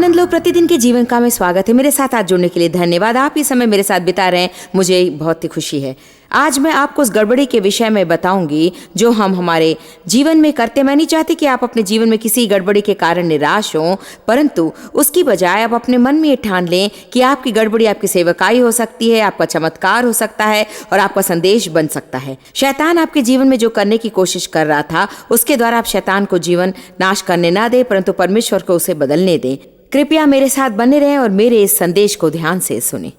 आनंद लो प्रतिदिन के जीवन का में स्वागत है। मेरे साथ आज जुड़ने के लिए धन्यवाद। आप ये समय मेरे साथ बिता रहे हैं, मुझे बहुत ही खुशी है। आज मैं आपको उस गड़बड़ी के विषय में बताऊंगी जो हम हमारे जीवन में करते। मैं नहीं चाहती कि आप अपने जीवन में किसी गड़बड़ी के कारण निराश हों, परंतु उसकी बजाय आप अपने मन में ये ठान लें कि आपकी गड़बड़ी आपकी सेवकाई हो सकती है, आपका चमत्कार हो सकता है और आपका संदेश बन सकता है। शैतान आपके जीवन में जो करने की कोशिश कर रहा था, उसके द्वारा आप शैतान को जीवन नाश करने ना दें, परंतु परमेश्वर को उसे बदलने दें। कृपया मेरे साथ बने रहें और मेरे इस संदेश को ध्यान से सुनें।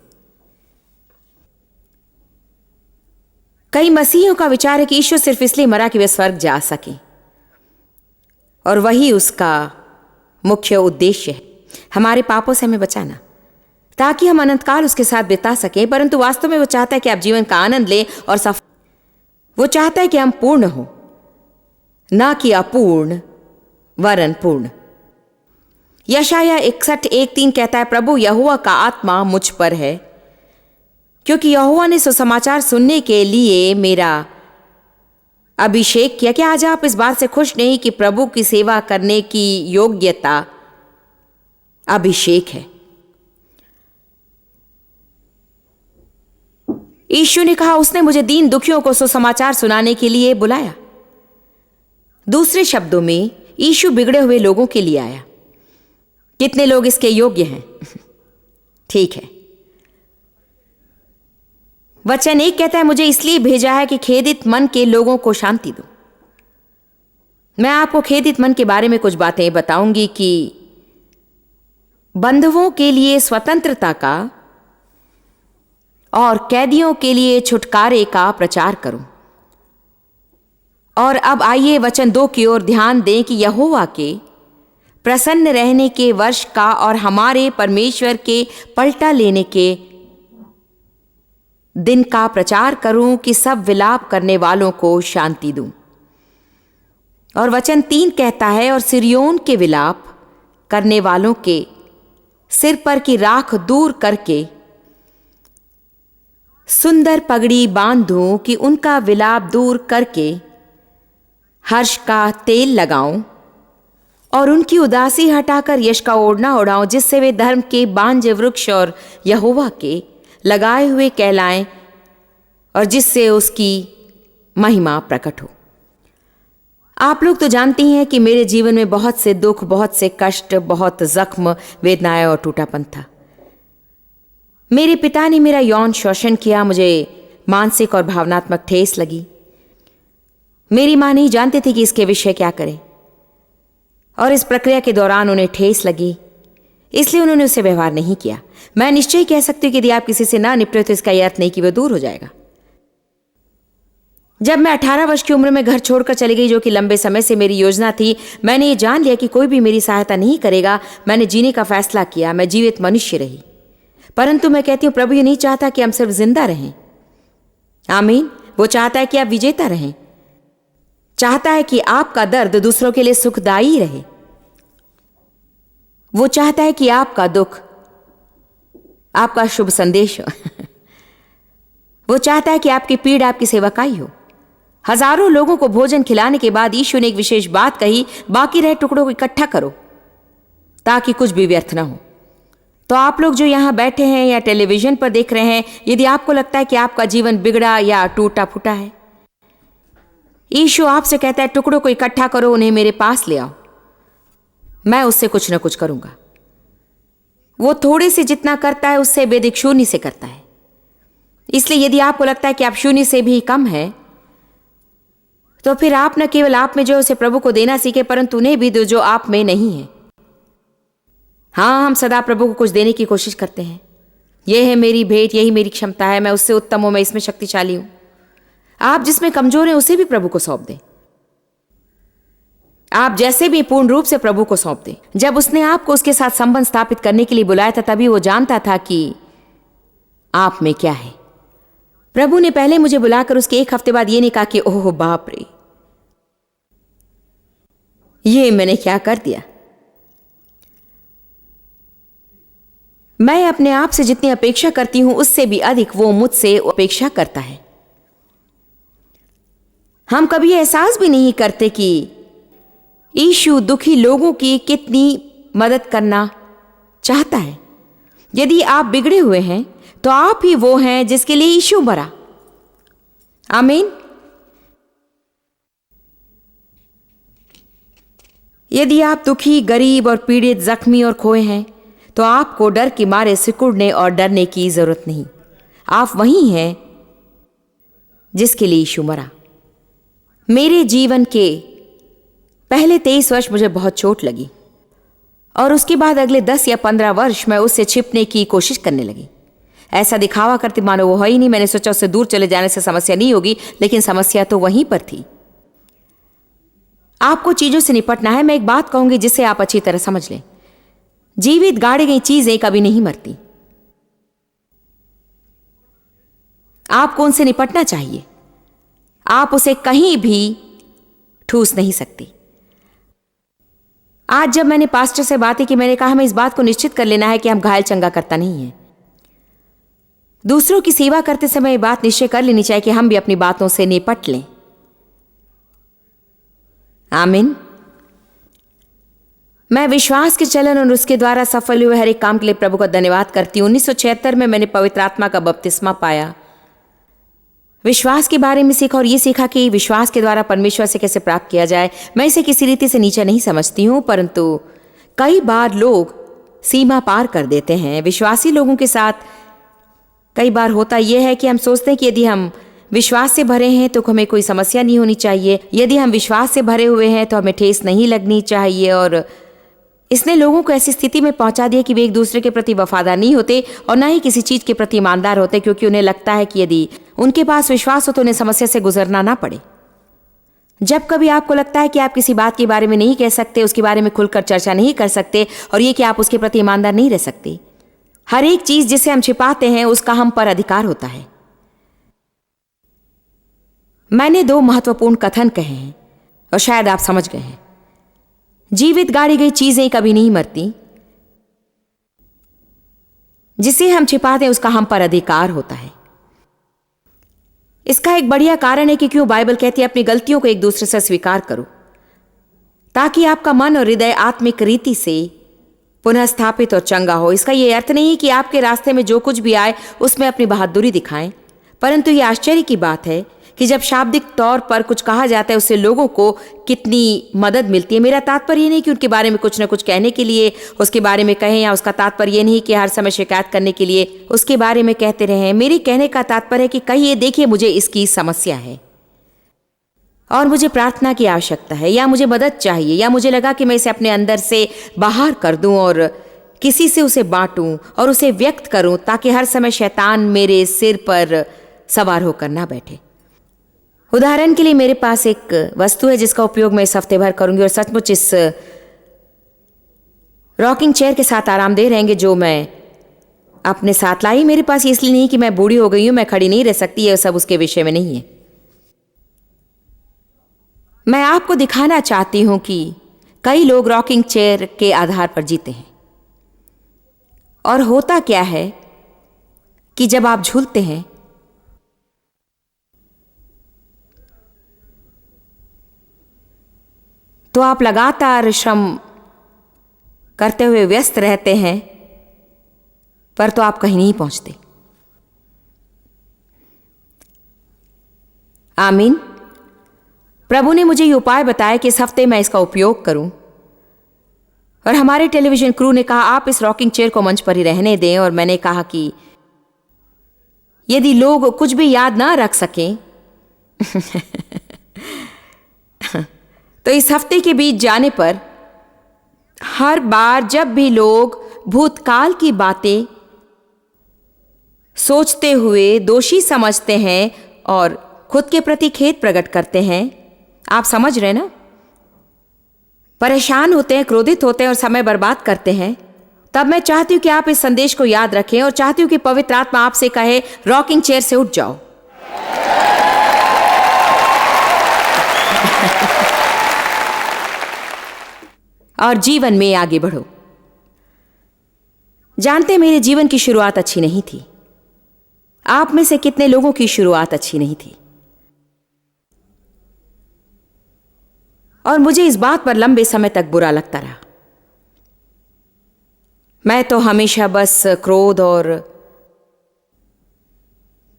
कई मसीहियों का विचार है कि यीशु सिर्फ इसलिए मरा कि वे स्वर्ग जा सके, और वही उसका मुख्य उद्देश्य है, हमारे पापों से हमें बचाना, ताकि हम अनंतकाल उसके साथ बिता सकें। परंतु वास्तव में वो चाहता है कि आप जीवन का आनंद लें और सफल। वो चाहता है कि हम पूर्ण हो, ना कि अपूर्ण वरन पूर्ण। यशाया 61:1-3 कहता है, प्रभु यहोवा का आत्मा मुझ पर है, क्योंकि यहोवा ने सुसमाचार सुनने के लिए मेरा अभिषेक किया। क्या आज आप इस बात से खुश नहीं कि प्रभु की सेवा करने की योग्यता अभिषेक है? यीशु ने कहा, उसने मुझे दीन दुखियों को सुसमाचार सुनाने के लिए बुलाया। दूसरे शब्दों में, यीशु बिगड़े हुए लोगों के लिए आया। कितने लोग इसके योग्य हैं? ठीक है। वचन 1 कहता है, मुझे इसलिए भेजा है कि खेदित मन के लोगों को शांति दूं। मैं आपको खेदित मन के बारे में कुछ बातें बताऊंगी कि बंधुओं के लिए स्वतंत्रता का और कैदियों के लिए छुटकारे का प्रचार करूं। और अब आइए वचन 2 की ओर ध्यान दें कि यहोवा के प्रसन्न रहने के वर्ष का और हमारे परमेश्वर के पलटा लेने के दिन का प्रचार करूं कि सब विलाप करने वालों को शांति दूं। और वचन 3 कहता है, और सिरियोन के विलाप करने वालों के सिर पर की राख दूर करके सुंदर पगड़ी बांधूं कि उनका विलाप दूर करके हर्ष का तेल लगाऊं और उनकी उदासी हटाकर यश का ओढ़ना ओढ़ाऊं, जिससे वे धर्म के बांझे वृक्ष और यहोवा के लगाए हुए कहलाएं और जिससे उसकी महिमा प्रकट हो। आप लोग तो जानती हैं कि मेरे जीवन में बहुत से दुख, बहुत से कष्ट, बहुत जख्म, वेदनाएं और टूटापन था। मेरे पिता ने मेरा यौन शोषण किया, मुझे मानसिक और भावनात्मक ठेस लगी। मेरी मां नहीं जानती थी कि इसके विषय क्या करें, और इस प्रक्रिया के दौरान उन्हें ठेस लगी, इसलिए उन्होंने उससे व्यवहार नहीं किया। मैं निश्चय कह सकती हूँ कि यदि आप किसी से ना निपटे तो इसका यह अर्थ नहीं कि वह दूर हो जाएगा। जब मैं 18 वर्ष की उम्र में घर छोड़कर चली गई, जो कि लंबे समय से मेरी योजना थी, मैंने ये जान लिया कि कोई भी मेरी सहायता नहीं करेगा। मैंने जीने का फैसला किया। मैं जीवित मनुष्य रही, परंतु मैं कहती हूँ प्रभु ये नहीं चाहता कि हम सिर्फ जिंदा रहें। आमीन। वो चाहता है कि आप विजेता रहें, चाहता है कि आपका दर्द दूसरों के लिए सुखदायी रहे। वो चाहता है कि आपका दुख आपका शुभ संदेश हो। वो चाहता है कि आपकी पीड़ा आपकी सेवकाई हो। हजारों लोगों को भोजन खिलाने के बाद यीशु ने एक विशेष बात कही, बाकी रहे टुकड़ों को इकट्ठा करो ताकि कुछ भी व्यर्थ ना हो। तो आप लोग जो यहां बैठे हैं या टेलीविजन पर देख रहे हैं, यदि आपको लगता है कि आपका जीवन बिगड़ा या टूटा फूटा है, यीशु आपसे कहता है टुकड़ों को इकट्ठा करो, उन्हें मेरे पास ले आओ, मैं उससे कुछ न कुछ करूंगा। वो थोड़े से जितना करता है उससे बेधिक शून्य से करता है। इसलिए यदि आपको लगता है कि आप शून्य से भी कम है, तो फिर आप न केवल आप में जो उसे प्रभु को देना सीखे, परंतु उन्हें भी दो जो आप में नहीं है। हाँ, हम सदा प्रभु को कुछ देने की कोशिश करते हैं। यह है मेरी भेंट, यही मेरी क्षमता है, मैं उससे उत्तम हूं, मैं इसमें शक्तिशाली हूं। आप जिसमें कमजोर हैं उसे भी प्रभु को सौंप दें। आप जैसे भी पूर्ण रूप से प्रभु को सौंप दें। जब उसने आपको उसके साथ संबंध स्थापित करने के लिए बुलाया था, तभी वो जानता था कि आप में क्या है। प्रभु ने पहले मुझे बुलाकर उसके 1 हफ्ते बाद ये नहीं कहा कि ओह बाप रे, ये मैंने क्या कर दिया। मैं अपने आप से जितनी अपेक्षा करती हूं, उससे भी अधिक वो मुझसे अपेक्षा करता है। हम कभी एहसास भी नहीं करते कि यीशु दुखी लोगों की कितनी मदद करना चाहता है। यदि आप बिगड़े हुए हैं तो आप ही वो हैं जिसके लिए यीशु मरा। आमीन। यदि आप दुखी, गरीब और पीड़ित, जख्मी और खोए हैं तो आपको डर के मारे सिकुड़ने और डरने की जरूरत नहीं। आप वही हैं जिसके लिए यीशु मरा। मेरे जीवन के पहले 23 वर्ष मुझे बहुत चोट लगी और उसके बाद अगले 10 या 15 वर्ष मैं उससे छिपने की कोशिश करने लगी। ऐसा दिखावा करती मानो वो है ही नहीं। मैंने सोचा उससे दूर चले जाने से समस्या नहीं होगी, लेकिन समस्या तो वहीं पर थी। आपको चीजों से निपटना है। मैं एक बात कहूंगी जिसे आप अच्छी तरह समझ लें। जीवित गाड़ी गई चीजें कभी नहीं मरती। आपको उनसे निपटना चाहिए। आप उसे कहीं भी ठूस नहीं सकती। आज जब मैंने पास्टर से बातें की, मैंने कहा हमें इस बात को निश्चित कर लेना है कि हम घायल चंगा करता नहीं है। दूसरों की सेवा करते समय ये बात निश्चय कर लेनी चाहिए कि हम भी अपनी बातों से निपट लें। आमीन। मैं विश्वास के चलन और उसके द्वारा सफल हुए हर एक काम के लिए प्रभु का धन्यवाद करती हूं। 1976 में मैंने पवित्र आत्मा का बपतिस्मा पाया। विश्वास के बारे में सीखा और ये सीखा कि विश्वास के द्वारा परमेश्वर से कैसे प्राप्त किया जाए। मैं इसे किसी रीति से नीचा नहीं समझती हूं, परंतु कई बार लोग सीमा पार कर देते हैं। विश्वासी लोगों के साथ कई बार होता यह है कि हम सोचते हैं कि यदि हम विश्वास से भरे हैं तो हमें कोई समस्या नहीं होनी चाहिए। यदि हम विश्वास से भरे हुए हैं तो हमें ठेस नहीं लगनी चाहिए। और इसने लोगों को ऐसी स्थिति में पहुंचा दिया कि वे एक दूसरे के प्रति वफादार नहीं होते और ना ही किसी चीज के प्रति ईमानदार होते, क्योंकि उन्हें लगता है कि यदि उनके पास विश्वास हो तो उन्हें समस्या से गुजरना ना पड़े। जब कभी आपको लगता है कि आप किसी बात के बारे में नहीं कह सकते, उसके बारे में खुलकर चर्चा नहीं कर सकते और ये कि आप उसके प्रति ईमानदार नहीं रह सकते, हर एक चीज जिसे हम छिपाते हैं उसका हम पर अधिकार होता है। मैंने 2 महत्वपूर्ण कथन कहे हैं और शायद आप समझ गए हैं। जीवित गाड़ी गई चीजें कभी नहीं मरती। जिसे हम छिपाते हैं उसका हम पर अधिकार होता है। इसका एक बढ़िया कारण है कि क्यों बाइबल कहती है अपनी गलतियों को एक दूसरे से स्वीकार करो, ताकि आपका मन और हृदय आत्मिक रीति से पुनः स्थापित और चंगा हो। इसका यह अर्थ नहीं है कि आपके रास्ते में जो कुछ भी आए उसमें अपनी बहादुरी दिखाएं, परंतु यह आश्चर्य की बात है कि जब शाब्दिक तौर पर कुछ कहा जाता है उससे लोगों को कितनी मदद मिलती है। मेरा तात्पर्य ये नहीं कि उनके बारे में कुछ न कुछ कहने के लिए उसके बारे में कहें, या उसका तात्पर्य ये नहीं कि हर समय शिकायत करने के लिए उसके बारे में कहते रहें। मेरे कहने का तात्पर्य है कि कहिए, देखिए मुझे इसकी समस्या है और मुझे प्रार्थना की आवश्यकता है, या मुझे मदद चाहिए, या मुझे लगा कि मैं इसे अपने अंदर से बाहर कर दूं और किसी से उसे बांटूं और उसे व्यक्त करूं, ताकि हर समय शैतान मेरे सिर पर सवार होकर ना बैठे। उदाहरण के लिए मेरे पास एक वस्तु है जिसका उपयोग मैं इस हफ्ते भर करूंगी और सचमुच इस रॉकिंग चेयर के साथ आरामदेह रहेंगे जो मैं अपने साथ लाई। मेरे पास इसलिए नहीं कि मैं बूढ़ी हो गई हूं, मैं खड़ी नहीं रह सकती, ये सब उसके विषय में नहीं है। मैं आपको दिखाना चाहती हूं कि कई लोग रॉकिंग चेयर के आधार पर जीते हैं। और होता क्या है कि जब आप झूलते हैं तो आप लगातार श्रम करते हुए व्यस्त रहते हैं, पर तो आप कहीं नहीं पहुंचते। आमीन। प्रभु ने मुझे ये उपाय बताया कि इस हफ्ते मैं इसका उपयोग करूं, और हमारे टेलीविजन क्रू ने कहा आप इस रॉकिंग चेयर को मंच पर ही रहने दें। और मैंने कहा कि यदि लोग कुछ भी याद ना रख सकें तो इस हफ्ते के बीच जाने पर हर बार जब भी लोग भूतकाल की बातें सोचते हुए दोषी समझते हैं और खुद के प्रति खेद प्रकट करते हैं, आप समझ रहे ना, परेशान होते हैं, क्रोधित होते हैं और समय बर्बाद करते हैं, तब मैं चाहती हूं कि आप इस संदेश को याद रखें और चाहती हूं कि पवित्र आत्मा आपसे कहे रॉकिंग चेयर से उठ जाओ। और जीवन में आगे बढ़ो। जानते, मेरे जीवन की शुरुआत अच्छी नहीं थी। आप में से कितने लोगों की शुरुआत अच्छी नहीं थी? और मुझे इस बात पर लंबे समय तक बुरा लगता रहा। मैं तो हमेशा बस क्रोध और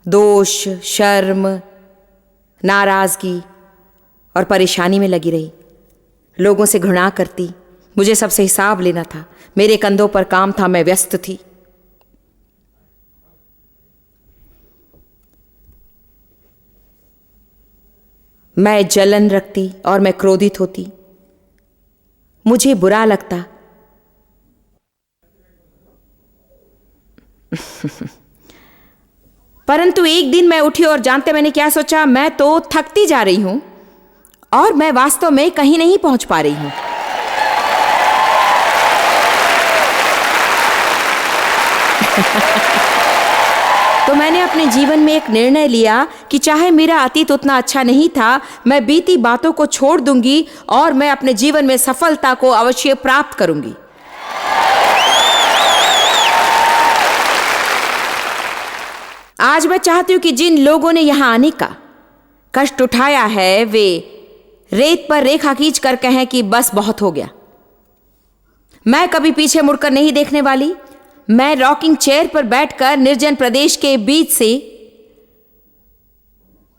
दोष, शर्म, नाराजगी और परेशानी में लगी रही। लोगों से घृणा करती। मुझे सबसे हिसाब लेना था। मेरे कंधों पर काम था, मैं व्यस्त थी। मैं जलन रखती और मैं क्रोधित होती। मुझे बुरा लगता। परंतु एक दिन मैं उठी और जानते मैंने क्या सोचा? मैं तो थकती जा रही हूं और मैं वास्तव में कहीं नहीं पहुंच पा रही हूं। तो मैंने अपने जीवन में एक निर्णय लिया कि चाहे मेरा अतीत उतना अच्छा नहीं था, मैं बीती बातों को छोड़ दूंगी और मैं अपने जीवन में सफलता को अवश्य प्राप्त करूंगी। आज मैं चाहती हूं कि जिन लोगों ने यहां आने का कष्ट उठाया है, वे रेत पर रेखा खींच कर कहें कि बस बहुत हो गया। मैं कभी पीछे मुड़कर नहीं देखने वाली। मैं रॉकिंग चेयर पर बैठकर निर्जन प्रदेश के बीच से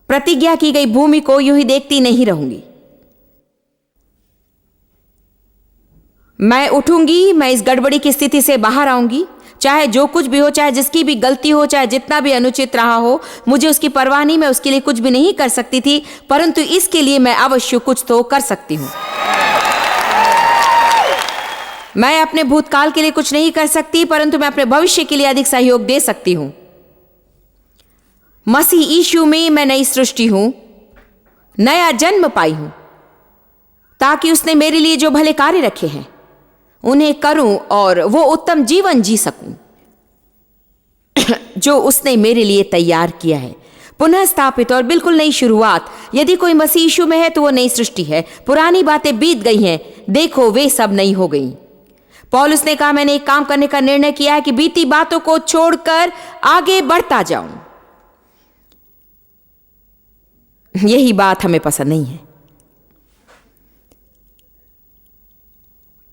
प्रतिज्ञा की गई भूमि को यूं ही देखती नहीं रहूंगी। मैं उठूंगी, मैं इस गड़बड़ी की स्थिति से बाहर आऊंगी। चाहे जो कुछ भी हो, चाहे जिसकी भी गलती हो, चाहे जितना भी अनुचित रहा हो, मुझे उसकी परवाह नहीं। मैं उसके लिए कुछ भी नहीं कर सकती थी, परंतु इसके लिए मैं अवश्य कुछ तो कर सकती हूं। मैं अपने भूतकाल के लिए कुछ नहीं कर सकती, परंतु मैं अपने भविष्य के लिए अधिक सहयोग दे सकती हूं। मसीह यीशु में मैं नई सृष्टि हूं, नया जन्म पाई हूं, ताकि उसने मेरे लिए जो भले कार्य रखे हैं उन्हें करूं और वो उत्तम जीवन जी सकूं जो उसने मेरे लिए तैयार किया है। पुनः स्थापित और बिल्कुल नई शुरुआत। यदि कोई मसीह यीशु में है तो वो नई सृष्टि है। पुरानी बातें बीत गई हैं, देखो वे सब नई हो गई। पौलुस ने कहा, मैंने एक काम करने का निर्णय किया है कि बीती बातों को छोड़कर आगे बढ़ता जाऊं। यही बात हमें पसंद नहीं है।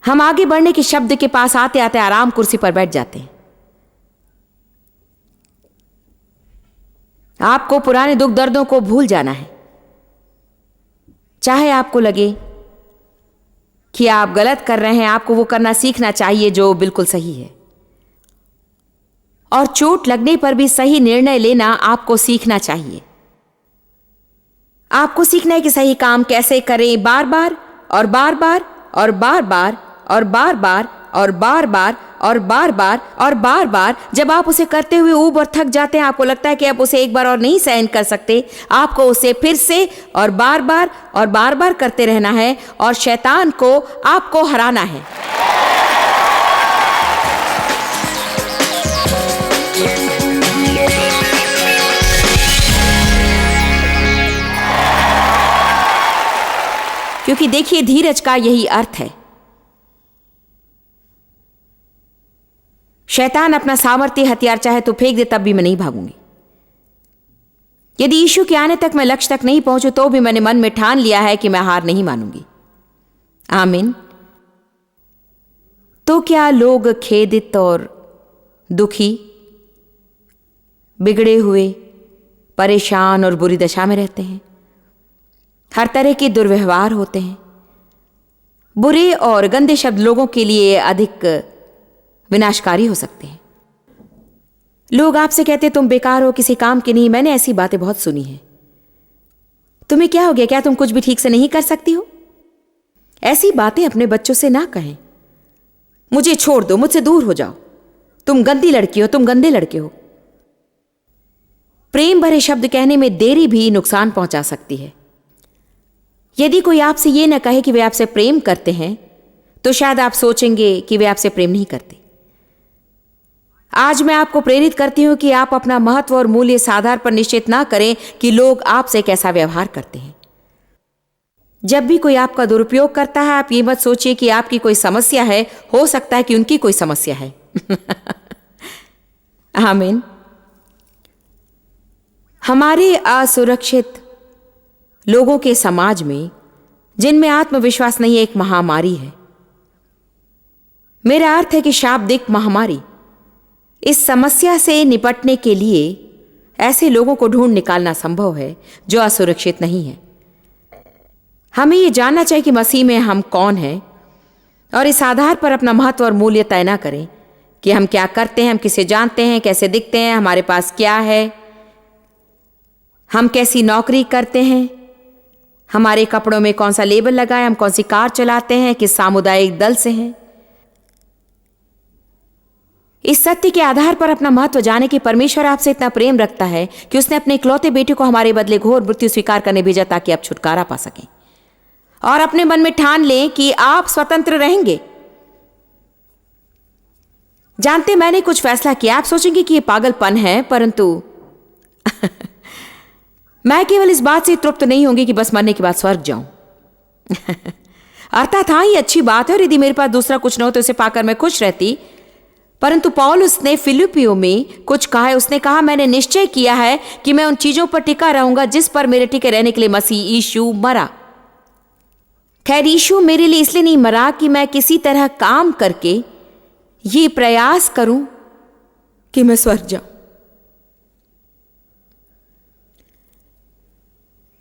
हम आगे बढ़ने के शब्द के पास आते आते आराम कुर्सी पर बैठ जाते हैं। आपको पुराने दुख दर्दों को भूल जाना है। चाहे आपको लगे कि आप गलत कर रहे हैं, आपको वो करना सीखना चाहिए जो बिल्कुल सही है। और चोट लगने पर भी सही निर्णय लेना आपको सीखना चाहिए। आपको सीखना है कि सही काम कैसे करें, बार बार और बार बार और बार बार और बार बार और बार बार और बार बार और बार बार। जब आप उसे करते हुए ऊब और थक जाते हैं, आपको लगता है कि आप उसे एक बार और नहीं सहन कर सकते, आपको उसे फिर से और बार बार करते रहना है और शैतान को आपको हराना है। क्योंकि देखिए, धीरज का यही अर्थ है। शैतान अपना सामर्थ्य हथियार चाहे तो फेंक दे, तब भी मैं नहीं भागूंगी। यदि यीशु के आने तक मैं लक्ष्य तक नहीं पहुंचू, तो भी मैंने मन में ठान लिया है कि मैं हार नहीं मानूंगी। आमीन। तो क्या लोग खेदित और दुखी, बिगड़े हुए, परेशान और बुरी दशा में रहते हैं? हर तरह के दुर्व्यवहार होते हैं। बुरे और गंदे शब्द लोगों के लिए अधिक विनाशकारी हो सकते हैं। लोग आपसे कहते तुम बेकार हो, किसी काम के नहीं। मैंने ऐसी बातें बहुत सुनी हैं। तुम्हें क्या हो गया? क्या तुम कुछ भी ठीक से नहीं कर सकती हो? ऐसी बातें अपने बच्चों से ना कहें। मुझे छोड़ दो, मुझसे दूर हो जाओ, तुम गंदी लड़की हो, तुम गंदे लड़के हो। प्रेम भरे शब्द कहने में देरी भी नुकसान पहुंचा सकती है। यदि कोई आपसे यह न कहे कि वे आपसे प्रेम करते हैं, तो शायद आप सोचेंगे कि वे आपसे प्रेम नहीं करते। आज मैं आपको प्रेरित करती हूं कि आप अपना महत्व और मूल्य इस आधार पर निश्चित ना करें कि लोग आपसे कैसा व्यवहार करते हैं। जब भी कोई आपका दुरुपयोग करता है, आप ये मत सोचिए कि आपकी कोई समस्या है। हो सकता है कि उनकी कोई समस्या है। आमीन। हमारे असुरक्षित लोगों के समाज में, जिनमें आत्मविश्वास नहीं है, एक महामारी है। मेरा अर्थ है कि शाब्दिक महामारी। इस समस्या से निपटने के लिए ऐसे लोगों को ढूंढ निकालना संभव है जो असुरक्षित नहीं है। हमें ये जानना चाहिए कि मसीह में हम कौन हैं और इस आधार पर अपना महत्व और मूल्य तय न करें कि हम क्या करते हैं, हम किसे जानते हैं, कैसे दिखते हैं, हमारे पास क्या है, हम कैसी नौकरी करते हैं, हमारे कपड़ों में कौन सा लेबल लगा है, हम कौन सी कार चलाते हैं, किस सामुदायिक दल से हैं। इस सत्य के आधार पर अपना महत्व जाने कि परमेश्वर आपसे इतना प्रेम रखता है कि उसने अपने इकलौते बेटे को हमारे बदले घोर मृत्यु स्वीकार करने भेजा ताकि आप छुटकारा पा सकें और अपने मन में ठान लें कि आप स्वतंत्र रहेंगे। जानते मैंने कुछ फैसला किया। आप सोचेंगे कि यह पागलपन है, परंतु मैं केवल इस बात से तृप्त नहीं होंगी कि बस मरने के बाद स्वर्ग जाऊं। अर्थात हाँ, ये अच्छी बात है और यदि मेरे पास दूसरा कुछ न हो तो इसे पाकर मैं खुश रहती, परंतु पौलुस ने फिलिप्पियों में कुछ कहा है। उसने कहा, मैंने निश्चय किया है कि मैं उन चीजों पर टिका रहूंगा जिस पर मेरे टिके रहने के लिए मसीह यीशु मरा। खैर, यीशु मेरे लिए इसलिए नहीं मरा कि मैं किसी तरह काम करके ये प्रयास करूं कि मैं स्वर्ग जाऊं।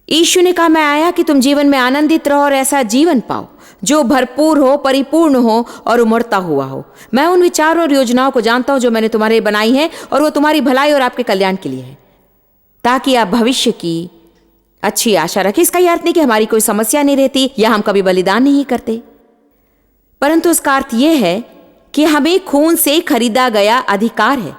यीशु ने कहा, मैं आया कि तुम जीवन में आनंदित रहो और ऐसा जीवन पाओ जो भरपूर हो, परिपूर्ण हो और उमड़ता हुआ हो। मैं उन विचारों और योजनाओं को जानता हूं जो मैंने तुम्हारे बनाई हैं और वो तुम्हारी भलाई और आपके कल्याण के लिए है, ताकि आप भविष्य की अच्छी आशा रखें। इसका यह अर्थ नहीं कि हमारी कोई समस्या नहीं रहती या हम कभी बलिदान नहीं करते, परंतु उसका अर्थ यह है कि हमें खून से खरीदा गया अधिकार है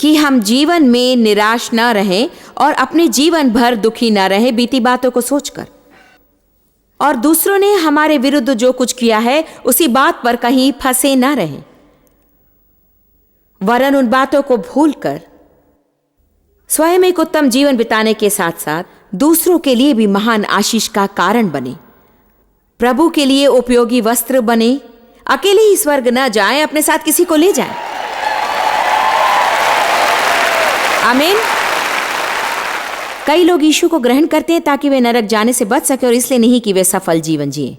कि हम जीवन में निराश न रहें और अपने जीवन भर दुखी न रहें बीती बातों को सोचकर, और दूसरों ने हमारे विरुद्ध जो कुछ किया है उसी बात पर कहीं फंसे न रहें, वरन उन बातों को भूलकर स्वयं एक उत्तम जीवन बिताने के साथ साथ दूसरों के लिए भी महान आशीष का कारण बने, प्रभु के लिए उपयोगी वस्त्र बने। अकेले ही स्वर्ग न जाएं, अपने साथ किसी को ले जाएं। आमीन। कई लोग यीशु को ग्रहण करते हैं ताकि वे नरक जाने से बच सके और इसलिए नहीं कि वे सफल जीवन जिए।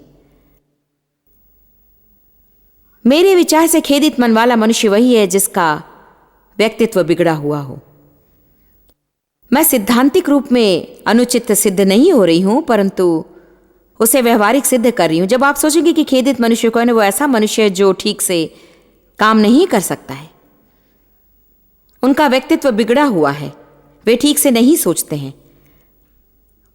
मेरे विचार से खेदित मन वाला मनुष्य वही है जिसका व्यक्तित्व बिगड़ा हुआ हो। मैं सिद्धांतिक रूप में अनुचित सिद्ध नहीं हो रही हूं, परंतु उसे व्यवहारिक सिद्ध कर रही हूं। जब आप सोचेंगे कि खेदित मनुष्य कौन है, वो ऐसा मनुष्य है जो ठीक से काम नहीं कर सकता है, उनका व्यक्तित्व बिगड़ा हुआ है, वे ठीक से नहीं सोचते हैं,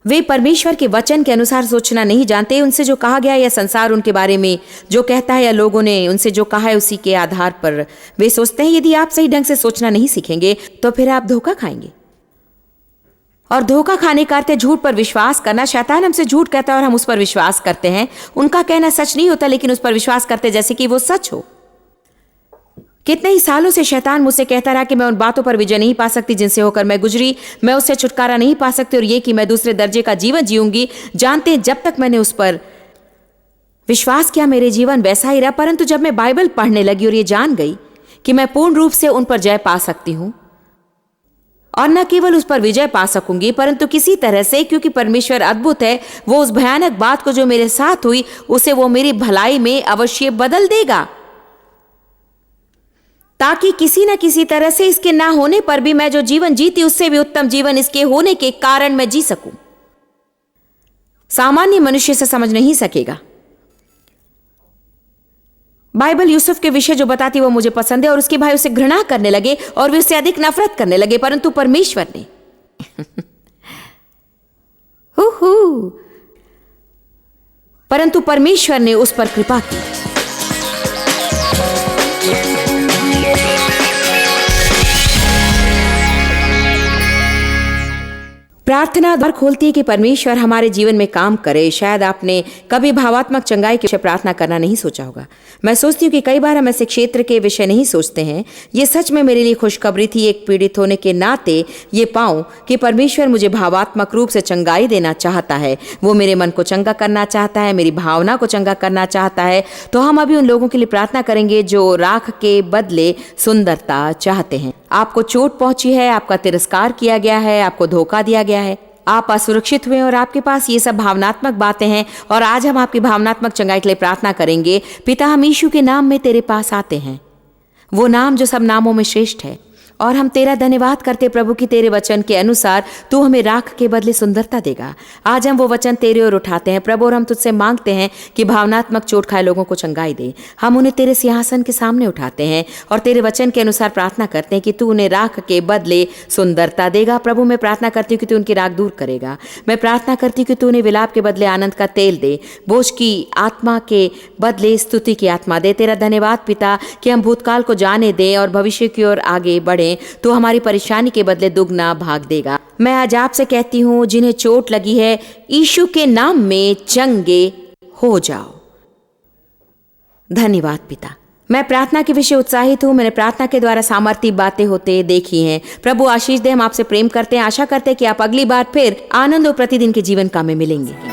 वे परमेश्वर के वचन के अनुसार सोचना नहीं जानते। उनसे जो कहा गया या संसार उनके बारे में जो कहता है या लोगों ने उनसे जो कहा है उसी के आधार पर वे सोचते हैं। यदि आप सही ढंग से सोचना नहीं सीखेंगे तो फिर आप धोखा खाएंगे, और धोखा खाने का अर्थ है झूठ पर विश्वास करना। शैतान हमसे झूठ कहता है और हम उस पर विश्वास करते हैं। उनका कहना सच नहीं होता, लेकिन उस पर विश्वास करते जैसे कि वो सच हो। कितने ही सालों से शैतान मुझसे कहता रहा कि मैं उन बातों पर विजय नहीं पा सकती जिनसे होकर मैं गुजरी, मैं उससे छुटकारा नहीं पा सकती, और ये कि मैं दूसरे दर्जे का जीवन जीऊंगी। जानते हैं, जब तक मैंने उस पर विश्वास किया मेरे जीवन वैसा ही रहा। परंतु जब मैं बाइबल पढ़ने लगी और ये जान गई कि मैं पूर्ण रूप से उन पर जय पा सकती हूं, और न केवल उस पर विजय पा सकूंगी परंतु किसी तरह से, क्योंकि परमेश्वर अद्भुत है, वो उस भयानक बात को जो मेरे साथ हुई उसे वो मेरी भलाई में अवश्य बदल देगा, ताकि किसी न किसी तरह से इसके ना होने पर भी मैं जो जीवन जीती उससे भी उत्तम जीवन इसके होने के कारण मैं जी सकूं। सामान्य मनुष्य से समझ नहीं सकेगा। बाइबल यूसुफ के विषय जो बताती वो मुझे पसंद है, और उसके भाई उसे घृणा करने लगे और वे उससे अधिक नफरत करने लगे, परंतु परमेश्वर ने परंतु परमेश्वर ने उस पर कृपा की। प्रार्थना द्वार खोलती है कि परमेश्वर हमारे जीवन में काम करे। शायद आपने कभी भावात्मक चंगाई के विषय प्रार्थना करना नहीं सोचा होगा। मैं सोचती हूँ कि कई बार हम ऐसे क्षेत्र के विषय नहीं सोचते हैं। ये सच में मेरे लिए खुशखबरी थी, एक पीड़ित होने के नाते ये पाऊं कि परमेश्वर मुझे भावात्मक रूप से चंगाई देना चाहता है। वो मेरे मन को चंगा करना चाहता है, मेरी भावना को चंगा करना चाहता है। तो हम अभी उन लोगों के लिए प्रार्थना करेंगे जो राख के बदले सुंदरता चाहते हैं। आपको चोट पहुंची है, आपका तिरस्कार किया गया है, आपको धोखा दिया गया है, आप असुरक्षित हुए और आपके पास ये सब भावनात्मक बातें हैं, और आज हम आपकी भावनात्मक चंगाई के लिए प्रार्थना करेंगे। पिता, हम यीशु के नाम में तेरे पास आते हैं, वो नाम जो सब नामों में श्रेष्ठ है, और हम तेरा धन्यवाद करते प्रभु कि तेरे वचन के अनुसार तू हमें राख के बदले सुंदरता देगा। आज हम वो वचन तेरे ओर उठाते हैं प्रभु, और हम तुझसे मांगते हैं कि भावनात्मक चोट खाए लोगों को चंगाई दे। हम उन्हें तेरे सिंहासन के सामने उठाते हैं और तेरे वचन के अनुसार प्रार्थना करते हैं कि तू उन्हें राख के बदले सुंदरता देगा। प्रभु, मैं प्रार्थना करती हूँ कि तू उनकी राख दूर करेगा। मैं प्रार्थना करती हूँ कि तू उन्हें विलाप के बदले आनंद का तेल दे, बोझ की आत्मा के बदले स्तुति की आत्मा दे। तेरा धन्यवाद पिता कि हम भूतकाल को जाने दें और भविष्य की ओर आगे बढ़ें। तो हमारी परेशानी के बदले दुगना भाग देगा। मैं आज आपसे कहती हूं, जिन्हें चोट लगी है, यीशु के नाम में चंगे हो जाओ। धन्यवाद पिता। मैं प्रार्थना के विषय उत्साहित हूं। मैंने प्रार्थना के द्वारा सामर्थ्य बातें होते देखी हैं। प्रभु आशीष दे। हम आपसे प्रेम करते हैं, आशा करते हैं कि आप अगली बार फिर आनंद और प्रतिदिन के जीवन का में मिलेंगे।